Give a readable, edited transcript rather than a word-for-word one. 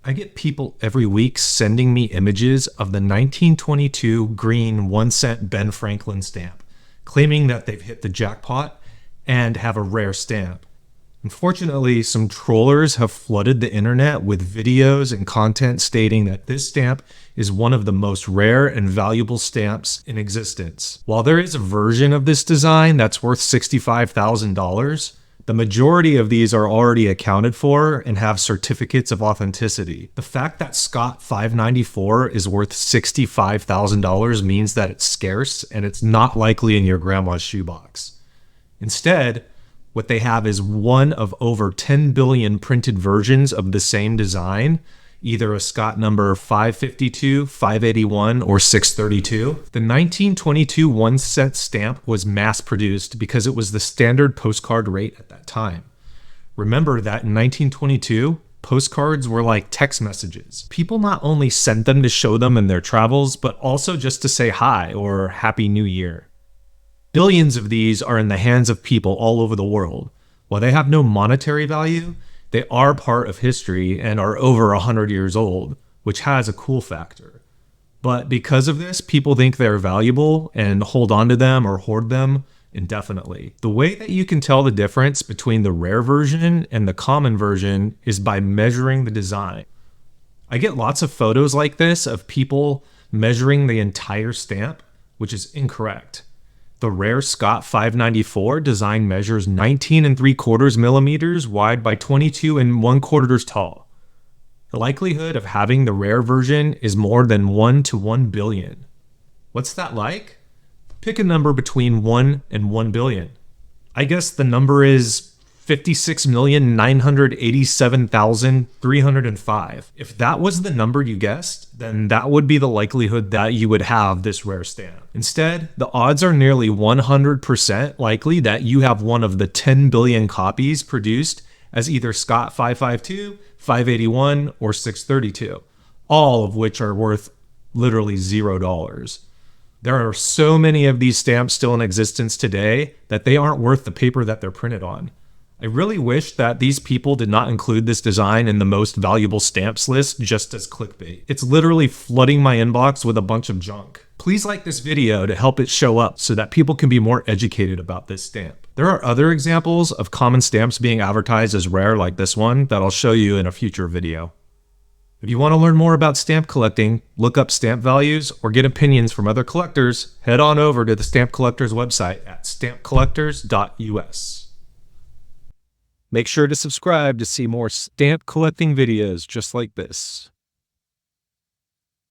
I get people every week sending me images of the 1922 green 1-cent Ben Franklin stamp, claiming that they've hit the jackpot and have a rare stamp. Unfortunately, some trollers have flooded the internet with videos and content stating that this stamp is one of the most rare and valuable stamps in existence. While there is a version of this design that's worth $65,000, the majority of these are already accounted for and have certificates of authenticity. The fact that Scott 594 is worth $65,000 means that it's scarce and it's not likely in your grandma's shoebox. Instead, what they have is one of over 10 billion printed versions of the same design, either a Scott number 552, 581, or 632. The 1922 1-cent stamp was mass-produced because it was the standard postcard rate at that time. Remember that in 1922, postcards were like text messages. People not only sent them to show them in their travels, but also just to say hi or Happy New Year. Billions of these are in the hands of people all over the world. While they have no monetary value, they are part of history and are over 100 years old, which has a cool factor. But because of this, people think they're valuable and hold on to them or hoard them indefinitely. The way that you can tell the difference between the rare version and the common version is by measuring the design. I get lots of photos like this of people measuring the entire stamp, which is incorrect. The rare Scott 594 design measures 19 3/4 millimeters wide by 22 1/4 tall. The likelihood of having the rare version is more than 1 to 1 billion. What's that like? Pick a number between 1 and 1 billion. I guess the number is 56,987,305. If that was the number you guessed, then that would be the likelihood that you would have this rare stamp. Instead, the odds are nearly 100% likely that you have one of the 10 billion copies produced as either Scott 552, 581, or 632, all of which are worth literally $0. There are so many of these stamps still in existence today that they aren't worth the paper that they're printed on. I really wish that these people did not include this design in the most valuable stamps list just as clickbait. It's literally flooding my inbox with a bunch of junk. Please like this video to help it show up so that people can be more educated about this stamp. There are other examples of common stamps being advertised as rare like this one that I'll show you in a future video. If you want to learn more about stamp collecting, look up stamp values, or get opinions from other collectors, head on over to the Stamp Collectors website at stampcollectors.us. Make sure to subscribe to see more stamp collecting videos just like this.